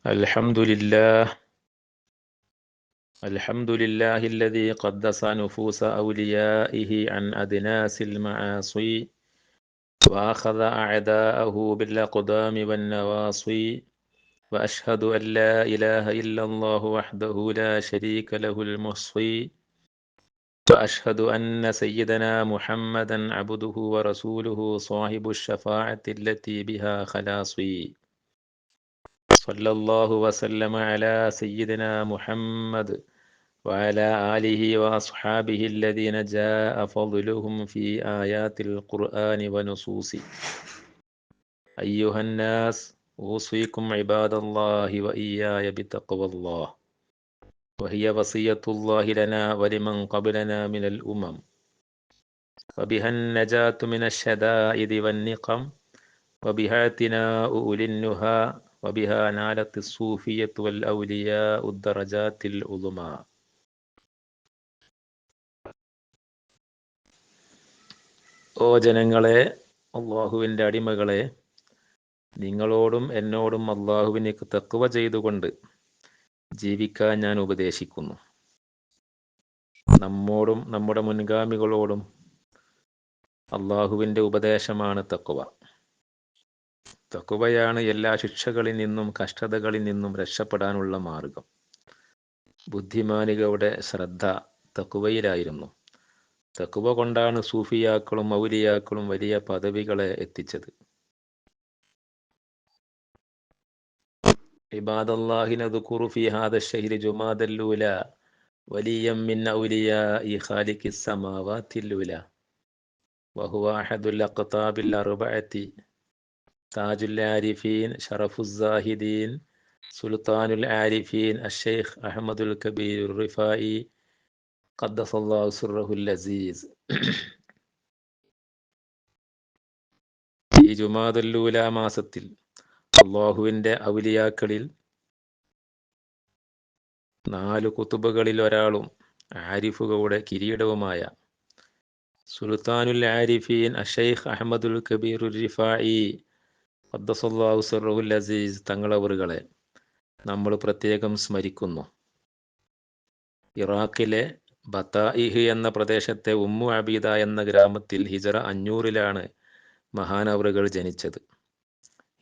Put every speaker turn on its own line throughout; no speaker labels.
الحمد لله الحمد لله الذي قدس نفوس أوليائه عن أدناس المعاصي وأخذ أعداءه بالأقدام والنواصي وأشهد أن لا إله إلا الله وحده لا شريك له المحصي وأشهد أن سيدنا محمدا عبده ورسوله صاحب الشفاعة التي بها خلاصي صلى الله وسلم على سيدنا محمد وعلى آله وأصحابه الذين جاء فضلهم في آيات القرآن ونصوصه أيها الناس أوصيكم عباد الله وإياي بتقوى الله وهي وصية الله لنا ولمن قبلنا من الأمم وبها النجاة من الشدائد والنقم وبها اعتناء أولي النهى وبها نالت الصوفية والأولياء الدرجات العظمى. ഓ ജനങ്ങളെ, അള്ളാഹുവിൻ്റെ അടിമകളെ, നിങ്ങളോടും എന്നോടും അള്ളാഹുവിനെ തഖ്വ ചെയ്തുകൊണ്ട് ജീവിക്കാൻ ഞാൻ ഉപദേശിക്കുന്നു. നമ്മോടും നമ്മുടെ മുൻഗാമികളോടും അള്ളാഹുവിൻ്റെ ഉപദേശമാണ് തഖ്വ. തഖ്വയാണ് എല്ലാ ശിക്ഷകളിൽ നിന്നും കഷ്ടതകളിൽ നിന്നും രക്ഷപ്പെടാനുള്ള മാർഗം. ബുദ്ധിമാനികളുടെ ശ്രദ്ധ തഖ്വയിലായിരുന്നു. തഖ്വ കൊണ്ടാണ് സൂഫിയാക്കളും ഔലിയാക്കളും വലിയ പദവികളെ എത്തിച്ചത്. ഇബാദല്ലാഹി നദ്കുറു ഫീ ഹാദ അശ്ശഹ്രി ജുമാദൽ ഊല വലിയം മിൻ ഔലിയാഇ ഖാലിഖിസ് സമാവാതിൽ ഊല വഹുവ അഹദുൽ അഖ്താബിൽ അർബഅതി താജുൽ ആരിഫീൻ ശറഫുസ് സാഹിദീൻ സുൽത്താനുൽ ആരിഫീൻ അശ്ശൈഖ് അഹ്മദുൽ കബീർ റിഫായി ഖദ്ദസല്ലാഹു സിർറഹുൽ അസീസ്. ഈ ജുമാദുൽ ഊല മാസത്തിൽ അള്ളാഹുവിൻ്റെ ഔലിയാക്കളിൽ 4 കുതുബുകളിൽ ഒരാളും ആരിഫുകളുടെ കിരീടവുമായ സുൽത്താനുൽ ആരിഫീൻ അഷൈഖ് അഹ്മദുൽ കബീർ റിഫായി ഖദ്ദസല്ലാഹു സിർറഹുൽ അസീസ് തങ്ങളവറുകളെ നമ്മൾ പ്രത്യേകം സ്മരിക്കുന്നു. ഇറാഖിലെ ബത്താഇഹ് എന്ന പ്രദേശത്തെ ഉമ്മു അബീദ എന്ന ഗ്രാമത്തിൽ ഹിജറ 500-ലാണ് മഹാനവറുകൾ ജനിച്ചത്.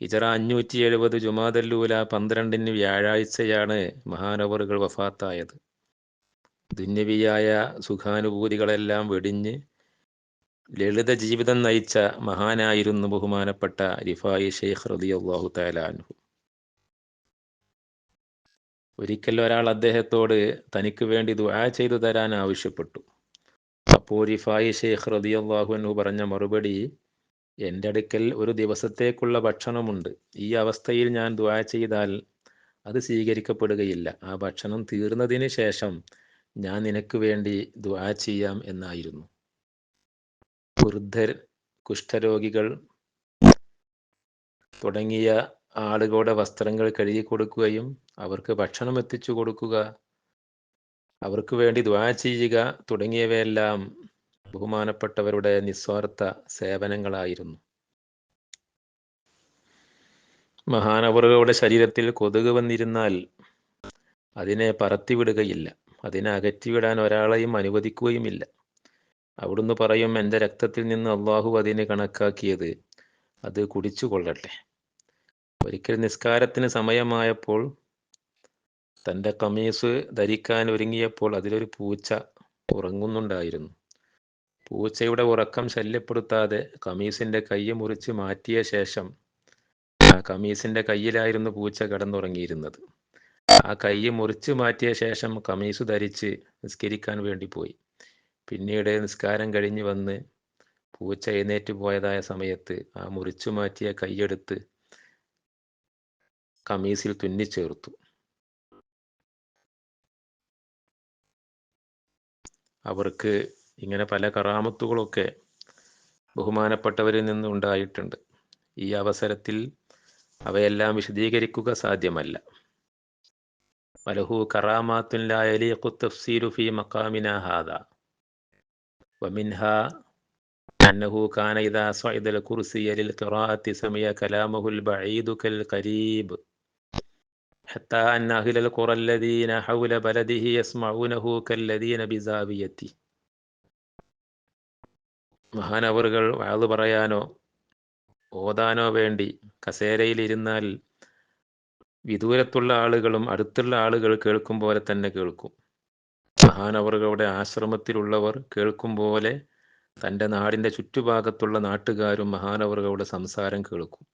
ഹിജറ 570 ജുമാദൽ ഊല 12-ന് വ്യാഴാഴ്ചയാണ് മഹാനവറുകൾ വഫാത്തായത്. ദുന്യവിയായ സുഖാനുഭൂതികളെല്ലാം വെടിഞ്ഞ് ലളിത ജീവിതം നയിച്ച മഹാനായിരുന്നു ബഹുമാനപ്പെട്ട റിഫായി ഷെയ്ഖ് റളിയല്ലാഹു തആല അൻഹു. ഒരിക്കൽ ഒരാൾ അദ്ദേഹത്തോട് തനിക്ക് വേണ്ടി ദുആ ചെയ്തു തരാൻ ആവശ്യപ്പെട്ടു. അപ്പോൾ റിഫായി ഷെയ്ഖ് റളിയല്ലാഹു അൻഹു പറഞ്ഞ മറുപടി, എൻ്റെ അടുക്കൽ ഒരു ദിവസത്തേക്കുള്ള ഭക്ഷണമുണ്ട്. ഈ അവസ്ഥയിൽ ഞാൻ ദുആ ചെയ്താൽ അത് സ്വീകരിക്കപ്പെടുകയില്ല. ആ ഭക്ഷണം തീർന്നതിന് ശേഷം ഞാൻ നിനക്ക് വേണ്ടി ദുആ ചെയ്യാം എന്നായിരുന്നു. വൃദ്ധർ, കുഷ്ഠരോഗികൾ തുടങ്ങിയ ആളുകളുടെ വസ്ത്രങ്ങൾ കഴുകി കൊടുക്കുകയും അവർക്ക് ഭക്ഷണം എത്തിച്ചു കൊടുക്കുക, അവർക്ക് വേണ്ടി ദുആ ചെയ്യുക തുടങ്ങിയവയെല്ലാം ബഹുമാനപ്പെട്ടവരുടെ നിസ്വാർത്ഥ സേവനങ്ങളായിരുന്നു. മഹാനവറുകളുടെ ശരീരത്തിൽ കൊതുക് വന്നിരുന്നാൽ അതിനെ പറത്തിവിടുകയില്ല, അതിനെ അകറ്റിവിടാൻ ഒരാളെയും അനുവദിക്കുകയുമില്ല. അവിടുന്ന് പറയും, എൻ്റെ രക്തത്തിൽ നിന്ന് അള്ളാഹു അതിനെ കണക്കാക്കിയത്, അത് കുടിച്ചു കൊള്ളട്ടെ. ഒരിക്കൽ നിസ്കാരത്തിന് സമയമായപ്പോൾ തൻ്റെ കമീസ് ധരിക്കാൻ ഒരുങ്ങിയപ്പോൾ അതിലൊരു പൂച്ച ഉറങ്ങുന്നുണ്ടായിരുന്നു. പൂച്ചയുടെ ഉറക്കം ശല്യപ്പെടുത്താതെ കമീസിൻ്റെ കൈ മുറിച്ച് മാറ്റിയ ശേഷം, ആ കമീസിൻ്റെ കയ്യിലായിരുന്നു പൂച്ച കിടന്നുറങ്ങിയിരുന്നത്. ആ കൈ മുറിച്ച് മാറ്റിയ ശേഷം കമീസ് ധരിച്ച് നിസ്കരിക്കാൻ വേണ്ടി പോയി. പിന്നീട് നിസ്കാരം കഴിഞ്ഞ് വന്ന് പൂച്ച എഴുന്നേറ്റ് പോയതായ സമയത്ത് ആ മുറിച്ചു മാറ്റിയ കൈയെടുത്ത് കമീസിൽ തുന്നിച്ചേർത്തു. അവർക്ക് ഇങ്ങനെ പല കറാമത്തുകളൊക്കെ ബഹുമാനപ്പെട്ടവരിൽ നിന്ന് ഉണ്ടായിട്ടുണ്ട്. ഈ അവസരത്തിൽ അവയെല്ലാം വിശദീകരിക്കുക സാധ്യമല്ല. വലഹു കറാമാത്തുൻ ലാ യലീഖു തഫ്സീലു ഫീ മഖാമിനാ ഹാദാ വമിൻഹാ അന്നഹു കാന ഇദാ സഅദൽ കുർസിയ ലിൽ ഖിറാഅത്തി സമിയ കലാമഹുൽ ബഈദു കൽ ഖരീബ് ഹത്താ അന്ന അഹ്ലൽ ഖുറല്ലദീന ഹൗല ബലദിഹി യസ്മഊനഹു കല്ലദീന ബിസാവിയത്തി. മഹാനവറുകൾ വഅദ് പറയാനോ ഓതാനോ വേണ്ടി കസേരയിലിരുന്നാൽ വിദൂരത്തുള്ള ആളുകളും അടുത്തുള്ള ആളുകൾ കേൾക്കും പോലെ തന്നെ കേൾക്കും. മഹാനവറുകളുടെ ആശ്രമത്തിലുള്ളവർ കേൾക്കും പോലെ തൻ്റെ നാടിൻ്റെ ചുറ്റുഭാഗത്തുള്ള നാട്ടുകാരും മഹാനവറുകളുടെ സംസാരം കേൾക്കും.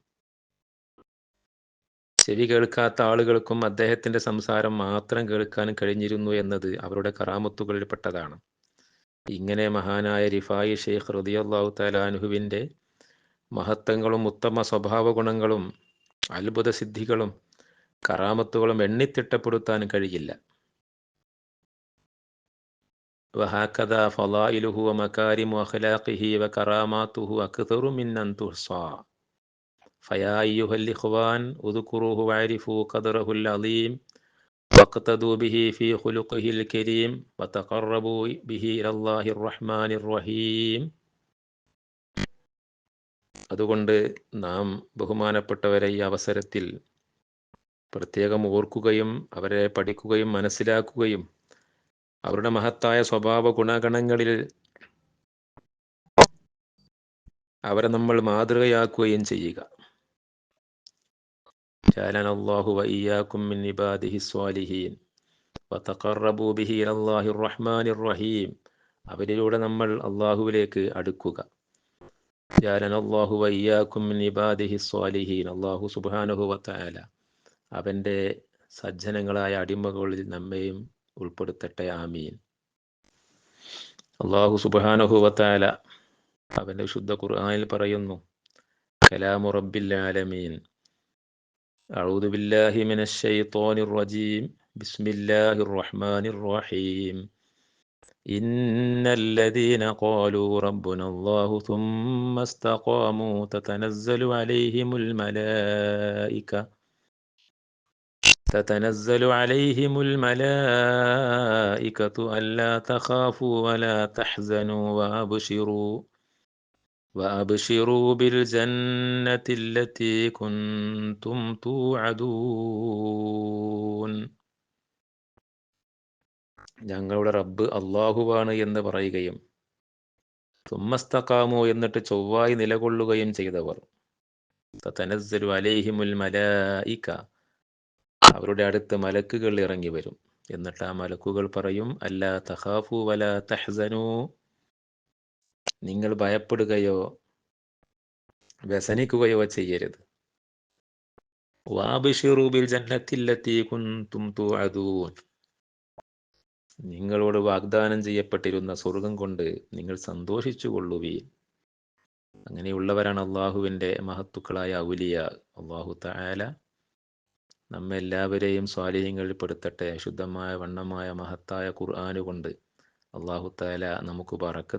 ചെവി കേൾക്കാത്ത ആളുകൾക്കും അദ്ദേഹത്തിൻ്റെ സംസാരം മാത്രം കേൾക്കാൻ കഴിഞ്ഞിരുന്നു എന്നത് അവരുടെ കറാമത്തുകളിൽപ്പെട്ടതാണ്. ഇങ്ങനെ മഹാനായ റിഫായി ഷെയ്ഖ് റളിയല്ലാഹു തആല അൻഹുവിൻ്റെ മഹത്വങ്ങളും ഉത്തമ സ്വഭാവ ഗുണങ്ങളും അത്ഭുത സിദ്ധികളും കറാമത്തുകളും എണ്ണിത്തിട്ടപ്പെടുത്താൻ കഴിയില്ല. വഹാക്കദാ ഫളായിലുഹു വമകാരിമു അഖ്ലാഖിഹി വകറാമാതുഹു അക്തറു മിൻ അൻ തുഹ്സാ ഫയാ അയ്യുഹൽ ഇഖ്വാൻ ഉദ്കുറൂഹു വഅരിഫൂ ഖദ്റഹുൽ അളീം വഖ്തദൂ ബിഹി ഫീ ഖുലുഖിഹിൽ കരീം വതഖറബൂ ബിഹി ഇലല്ലാഹിർ റഹ്മാനിർ റഹീം. അതുകൊണ്ട് നാം ബഹുമാനപ്പെട്ടവരെ ഈ അവസരത്തിൽ പ്രത്യേകം ഓർക്കുകയും അവരെ പഠിക്കുകയും മനസ്സിലാക്കുകയും അവരുടെ മഹത്തായ സ്വഭാവ ഗുണഗണങ്ങളിൽ അവരെ നമ്മൾ മാതൃകയാക്കുകയും ചെയ്യുക. ജഅലനല്ലാഹു വഇയ്യാകും മിൻ ഇബാദിഹി സ്വാലിഹീൻ വതഖറബൂ ബിഹി ഇലല്ലാഹിർ റഹ്മാനിർ റഹീം. അവരിലൂടെ നമ്മൾ അള്ളാഹുവിലേക്ക് അടുക്കുക. ജഅലനല്ലാഹു വഇയ്യാകും മിൻ ഇബാദിഹി സ്വാലിഹീൻ. അള്ളാഹു സുബ്ഹാനഹു വതആല അവൻ്റെ സജ്ജനങ്ങളായ അടിമകളിൽ നമ്മെയും ഉൾപ്പെടുത്തട്ടെ. ആമീൻ. അള്ളാഹു സുബ്ഹാനഹു വതആല അവൻ്റെ വിശുദ്ധ ഖുർആനിൽ പറയുന്നു, കലാമു റബ്ബിൽ ആലമീൻ. അഊദു ബില്ലാഹി മിനശ് ശൈത്വാനിർ റജീം. ബിസ്മില്ലാഹിർ റഹ്മാനിർ റഹീം. ഇന്നല്ലദീന ഖാലൂ റബ്ബുനല്ലാഹു സുമ്മ ഇസ്തഖാമൂ തതനസ്സലു അലൈഹിമുൽ മലായികതു അല്ലാ തഖാഫൂ വലാ തഹ്സനൂ വഅബ്ശിറൂ ബിൽ ജന്നത്തില്ലതീ കുൻതും തൂഅദൂൻ. ഞങ്ങളുടെ റബ്ബ് അല്ലാഹുവാണ് എന്ന് പറയുകയും സുമ്മസ്തഖാമൂ എന്നിട്ട് ചൊവ്വായി നിലകൊള്ളുകയും ചെയ്തവർ, തതനസ്സലു അലൈഹിമുൽ മലായിക അവരുടെ അടുത്ത് മലക്കുകൾ ഇറങ്ങി വരും. എന്നിട്ട് ആ മലക്കുകൾ പറയും, അല്ലാ തഖാഫു വലാ തഹ്സനൂ, നിങ്ങൾ ഭയപ്പെടുകയോ വ്യസനിക്കുകയോ ചെയ്യരുത്. വഅബ്ശിറൂ ബിൽ ജന്നത്തില്ലതീ കുൻതും തൂഅദൂൻ, നിങ്ങളോട് വാഗ്ദാനം ചെയ്യപ്പെട്ടിരുന്ന സ്വർഗം കൊണ്ട് നിങ്ങൾ സന്തോഷിച്ചു കൊള്ളുവീൻ. അങ്ങനെയുള്ളവരാണ് അള്ളാഹുവിൻ്റെ മഹത്തുക്കളായ ഔലിയ. അള്ളാഹു തആല നമ്മെല്ലാവരെയും സ്വാലിഹീങ്ങളിൽ പെടുത്തട്ടെ. ശുദ്ധമായ വണ്ണമായ മഹത്തായ ഖുർആന് കൊണ്ട് അള്ളാഹു തആല നമുക്ക് ബറക്കത്ത്